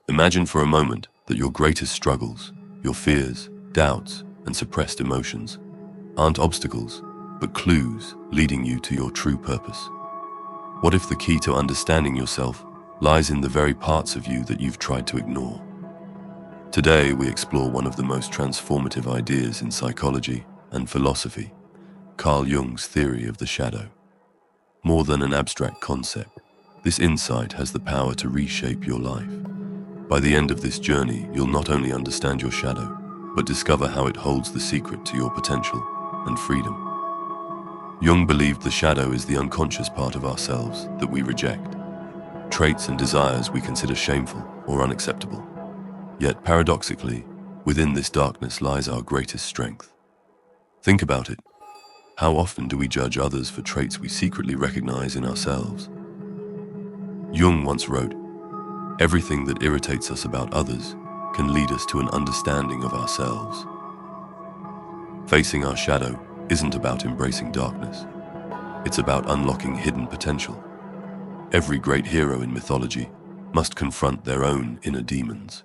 Imagine for a moment that your greatest struggles, your fears, doubts, and suppressed emotions aren't obstacles, but clues leading you to your true purpose. What if the key to understanding yourself lies in the very parts of you that you've tried to ignore? Today, we explore one of the most transformative ideas in psychology and philosophy, Carl Jung's theory of the shadow. More than an abstract concept, this insight has the power to reshape your life. By the end of this journey, you'll not only understand your shadow, but discover how it holds the secret to your potential and freedom. Jung believed the shadow is the unconscious part of ourselves that we reject, traits and desires we consider shameful or unacceptable. Yet paradoxically, within this darkness lies our greatest strength. Think about it. How often do we judge others for traits we secretly recognize in ourselves? Jung once wrote, "Everything that irritates us about others can lead us to an understanding of ourselves." Facing our shadow isn't about embracing darkness. It's about unlocking hidden potential. Every great hero in mythology must confront their own inner demons.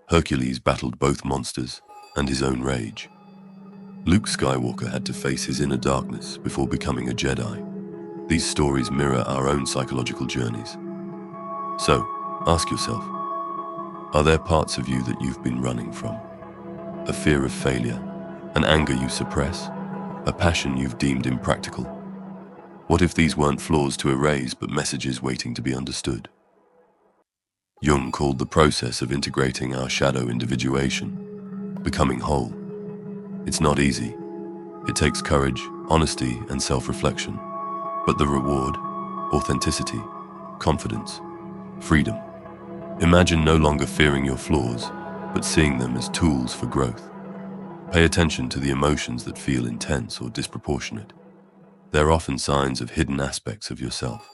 Hercules battled both monsters and his own rage. Luke Skywalker had to face his inner darkness before becoming a Jedi. These stories mirror our own psychological journeys. So, ask yourself, are there parts of you that you've been running from? A fear of failure, an anger you suppress, a passion you've deemed impractical? What if these weren't flaws to erase but messages waiting to be understood? Jung called the process of integrating our shadow individuation, becoming whole. It's not easy. It takes courage, honesty, and self-reflection. But the reward, authenticity, confidence, freedom. Imagine no longer fearing your flaws, but seeing them as tools for growth. Pay attention to the emotions that feel intense or disproportionate. They're often signs of hidden aspects of yourself.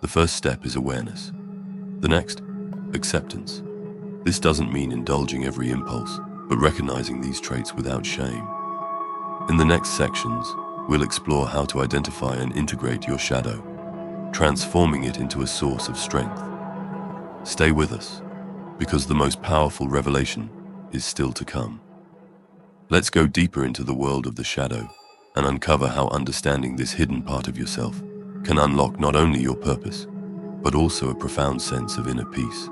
The first step is awareness. The next, acceptance. This doesn't mean indulging every impulse, but recognizing these traits without shame. In the next sections, we'll explore how to identify and integrate your shadow, transforming it into a source of strength. Stay with us, because the most powerful revelation is still to come. Let's go deeper into the world of the shadow and uncover how understanding this hidden part of yourself can unlock not only your purpose, but also a profound sense of inner peace.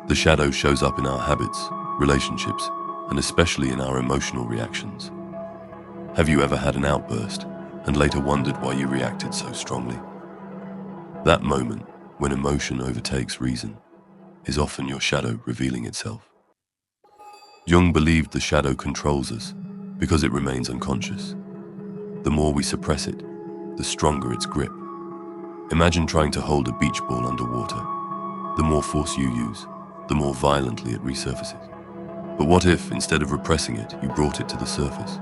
The shadow shows up in our habits, relationships, and especially in our emotional reactions. Have you ever had an outburst and later wondered why you reacted so strongly? That moment, when emotion overtakes reason, is often your shadow revealing itself. Jung believed the shadow controls us because it remains unconscious. The more we suppress it, the stronger its grip. Imagine trying to hold a beach ball underwater. The more force you use, the more violently it resurfaces. But what if, instead of repressing it, you brought it to the surface?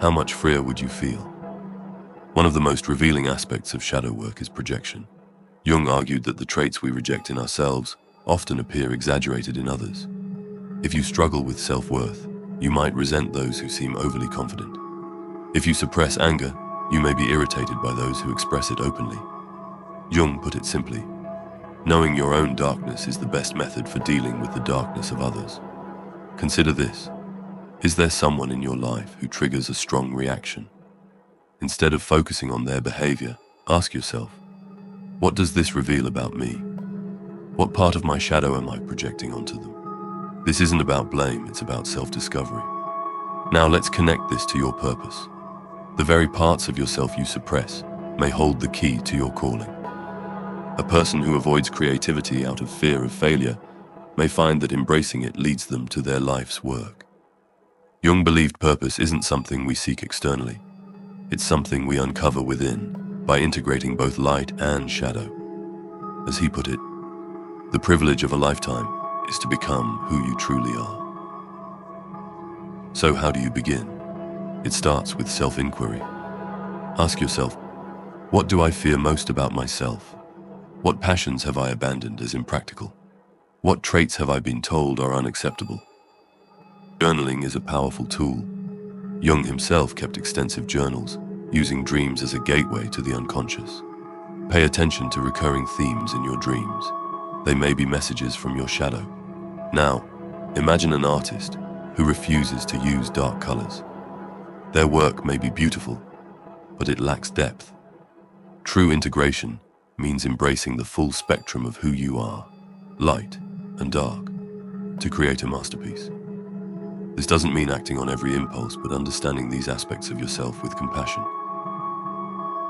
How much freer would you feel? One of the most revealing aspects of shadow work is projection. Jung argued that the traits we reject in ourselves often appear exaggerated in others. If you struggle with self-worth, you might resent those who seem overly confident. If you suppress anger, you may be irritated by those who express it openly. Jung put it simply, knowing your own darkness is the best method for dealing with the darkness of others. Consider this. Is there someone in your life who triggers a strong reaction? Instead of focusing on their behavior, ask yourself, what does this reveal about me? What part of my shadow am I projecting onto them? This isn't about blame, it's about self-discovery. Now let's connect this to your purpose. The very parts of yourself you suppress may hold the key to your calling. A person who avoids creativity out of fear of failure may find that embracing it leads them to their life's work. Jung believed purpose isn't something we seek externally. It's something we uncover within by integrating both light and shadow. As he put it, the privilege of a lifetime is to become who you truly are. So how do you begin? It starts with self-inquiry. Ask yourself, what do I fear most about myself? What passions have I abandoned as impractical? What traits have I been told are unacceptable? Journaling is a powerful tool. Jung himself kept extensive journals, using dreams as a gateway to the unconscious. Pay attention to recurring themes in your dreams. They may be messages from your shadow. Now, imagine an artist who refuses to use dark colors. Their work may be beautiful, but it lacks depth. True integration means embracing the full spectrum of who you are, light and dark, to create a masterpiece. This doesn't mean acting on every impulse, but understanding these aspects of yourself with compassion.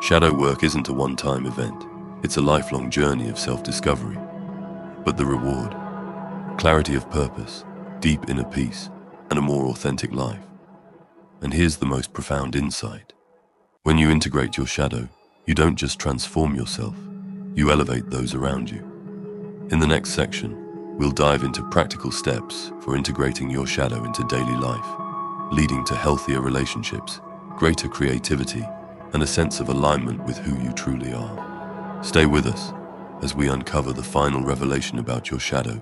Shadow work isn't a one-time event. It's a lifelong journey of self-discovery. But the reward, clarity of purpose, deep inner peace, and a more authentic life. And here's the most profound insight. When you integrate your shadow, you don't just transform yourself, you elevate those around you. In the next section, we'll dive into practical steps for integrating your shadow into daily life, leading to healthier relationships, greater creativity, and a sense of alignment with who you truly are. Stay with us as we uncover the final revelation about your shadow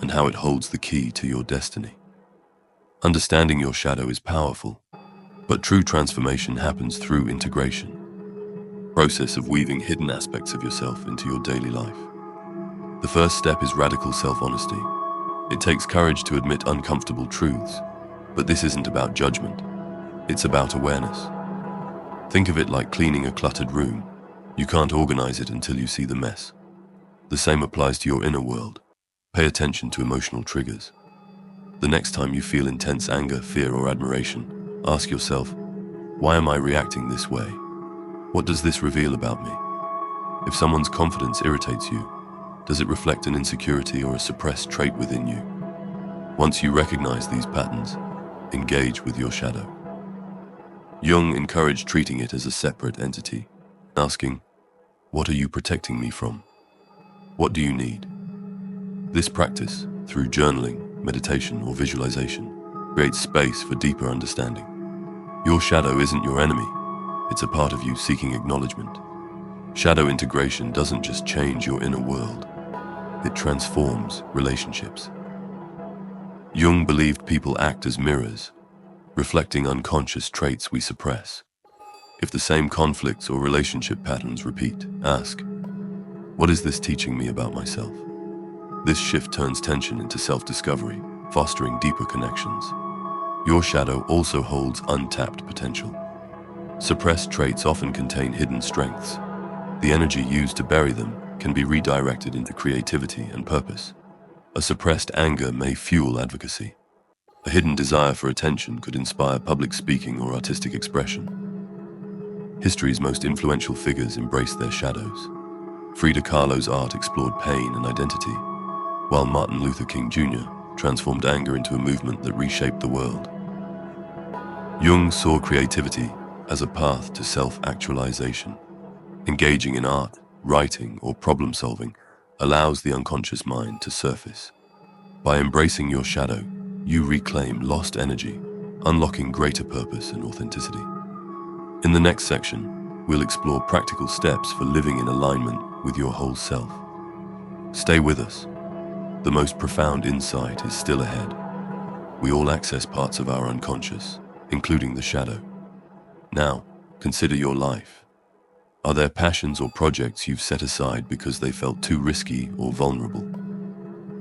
and how it holds the key to your destiny. Understanding your shadow is powerful, but true transformation happens through integration, process of weaving hidden aspects of yourself into your daily life. The first step is radical self-honesty. It takes courage to admit uncomfortable truths, but this isn't about judgment. It's about awareness. Think of it like cleaning a cluttered room. You can't organize it until you see the mess. The same applies to your inner world. Pay attention to emotional triggers. The next time you feel intense anger, fear, or admiration, ask yourself, why am I reacting this way? What does this reveal about me? If someone's confidence irritates you, does it reflect an insecurity or a suppressed trait within you? Once you recognize these patterns, engage with your shadow. Jung encouraged treating it as a separate entity, asking, what are you protecting me from? What do you need? This practice, through journaling, meditation, or visualization, creates space for deeper understanding. Your shadow isn't your enemy. It's a part of you seeking acknowledgement. Shadow integration doesn't just change your inner world. It transforms relationships. Jung believed people act as mirrors, reflecting unconscious traits we suppress. If the same conflicts or relationship patterns repeat, ask, what is this teaching me about myself? This shift turns tension into self-discovery, fostering deeper connections. Your shadow also holds untapped potential. Suppressed traits often contain hidden strengths. The energy used to bury them can be redirected into creativity and purpose. A suppressed anger may fuel advocacy. A hidden desire for attention could inspire public speaking or artistic expression. History's most influential figures embraced their shadows. Frida Kahlo's art explored pain and identity, while Martin Luther King Jr. transformed anger into a movement that reshaped the world. Jung saw creativity as a path to self-actualization. Engaging in art, writing, or problem-solving allows the unconscious mind to surface. By embracing your shadow, you reclaim lost energy, unlocking greater purpose and authenticity. In the next section, we'll explore practical steps for living in alignment with your whole self. Stay with us. The most profound insight is still ahead. We all access parts of our unconscious, including the shadow. Now, consider your life. Are there passions or projects you've set aside because they felt too risky or vulnerable?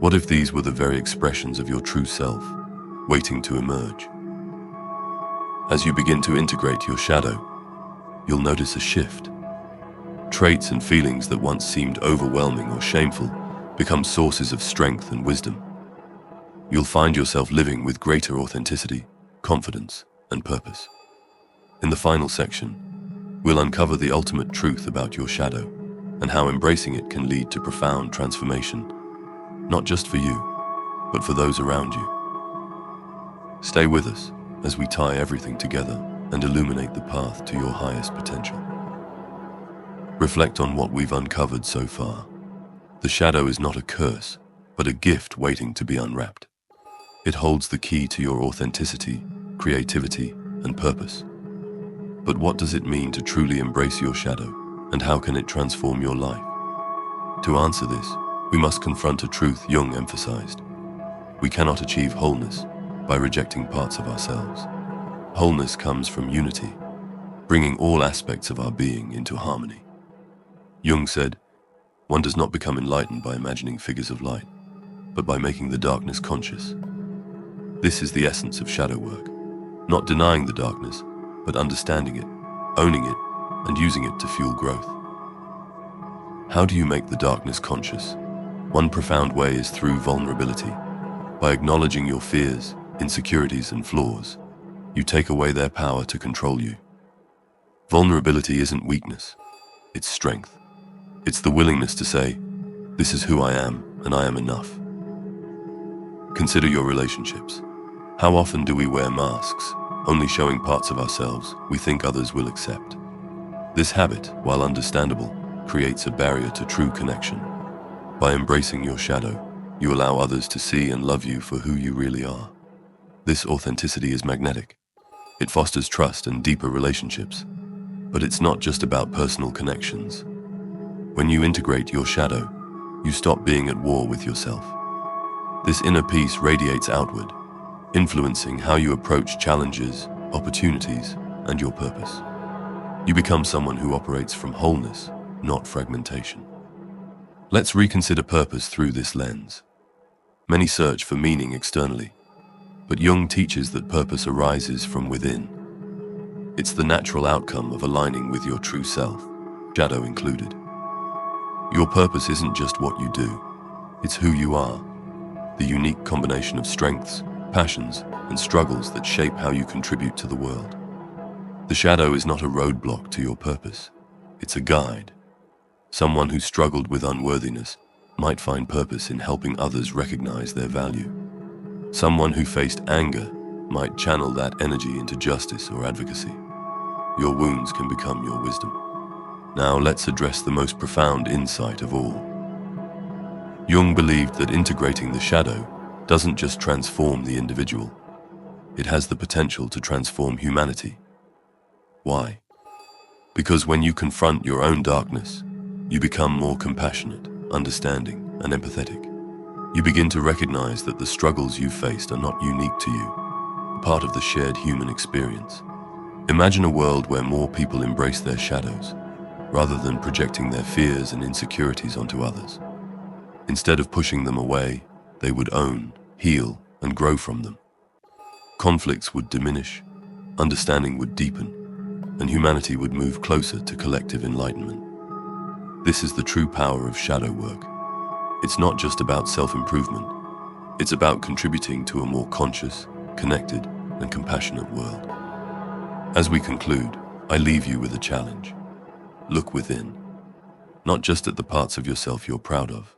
What if these were the very expressions of your true self, waiting to emerge? As you begin to integrate your shadow, you'll notice a shift. Traits and feelings that once seemed overwhelming or shameful become sources of strength and wisdom. You'll find yourself living with greater authenticity, confidence, and purpose. In the final section, we'll uncover the ultimate truth about your shadow and how embracing it can lead to profound transformation, not just for you, but for those around you. Stay with us as we tie everything together and illuminate the path to your highest potential. Reflect on what we've uncovered so far. The shadow is not a curse, but a gift waiting to be unwrapped. It holds the key to your authenticity, creativity, and purpose. But what does it mean to truly embrace your shadow, and how can it transform your life? To answer this, we must confront a truth Jung emphasized. We cannot achieve wholeness by rejecting parts of ourselves. Wholeness comes from unity, bringing all aspects of our being into harmony. Jung said, One does not become enlightened by imagining figures of light, but by making the darkness conscious. This is the essence of shadow work. Not denying the darkness, but understanding it, owning it, and using it to fuel growth. How do you make the darkness conscious? One profound way is through vulnerability. By acknowledging your fears, insecurities, and flaws, you take away their power to control you. Vulnerability isn't weakness, it's strength. It's the willingness to say, "This is who I am, and I am enough." Consider your relationships. How often do we wear masks, only showing parts of ourselves we think others will accept? This habit, while understandable, creates a barrier to true connection. By embracing your shadow, you allow others to see and love you for who you really are. This authenticity is magnetic. It fosters trust and deeper relationships. But it's not just about personal connections. When you integrate your shadow, you stop being at war with yourself. This inner peace radiates outward, influencing how you approach challenges, opportunities, and your purpose. You become someone who operates from wholeness, not fragmentation. Let's reconsider purpose through this lens. Many search for meaning externally, but Jung teaches that purpose arises from within. It's the natural outcome of aligning with your true self, shadow included. Your purpose isn't just what you do, it's who you are, the unique combination of strengths, passions, and struggles that shape how you contribute to the world. The shadow is not a roadblock to your purpose, it's a guide. Someone who struggled with unworthiness might find purpose in helping others recognize their value. Someone who faced anger might channel that energy into justice or advocacy. Your wounds can become your wisdom. Now let's address the most profound insight of all. Jung believed that integrating the shadow doesn't just transform the individual. It has the potential to transform humanity. Why? Because when you confront your own darkness, you become more compassionate, understanding, and empathetic. You begin to recognize that the struggles you faced are not unique to you, part of the shared human experience. Imagine a world where more people embrace their shadows, rather than projecting their fears and insecurities onto others. Instead of pushing them away, they would own, heal, and grow from them. Conflicts would diminish, understanding would deepen, and humanity would move closer to collective enlightenment. This is the true power of shadow work. It's not just about self-improvement. It's about contributing to a more conscious, connected, and compassionate world. As we conclude, I leave you with a challenge. Look within, not just at the parts of yourself you're proud of,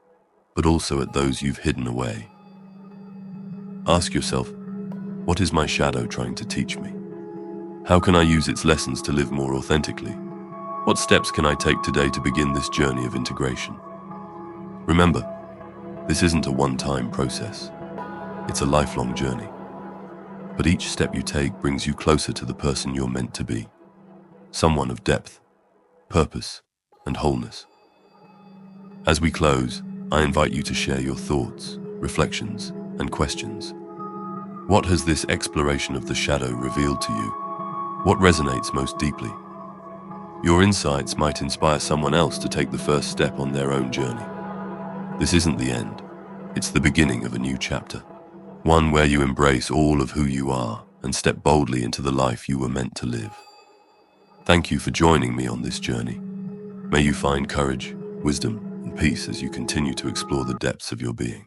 but also at those you've hidden away. Ask yourself, what is my shadow trying to teach me? How can I use its lessons to live more authentically? What steps can I take today to begin this journey of integration? Remember, this isn't a one-time process. It's a lifelong journey. But each step you take brings you closer to the person you're meant to be. Someone of depth, purpose, and wholeness. As we close, I invite you to share your thoughts, reflections, and questions. What has this exploration of the shadow revealed to you? What resonates most deeply? Your insights might inspire someone else to take the first step on their own journey. This isn't the end. It's the beginning of a new chapter. One where you embrace all of who you are and step boldly into the life you were meant to live. Thank you for joining me on this journey. May you find courage, wisdom, and peace as you continue to explore the depths of your being.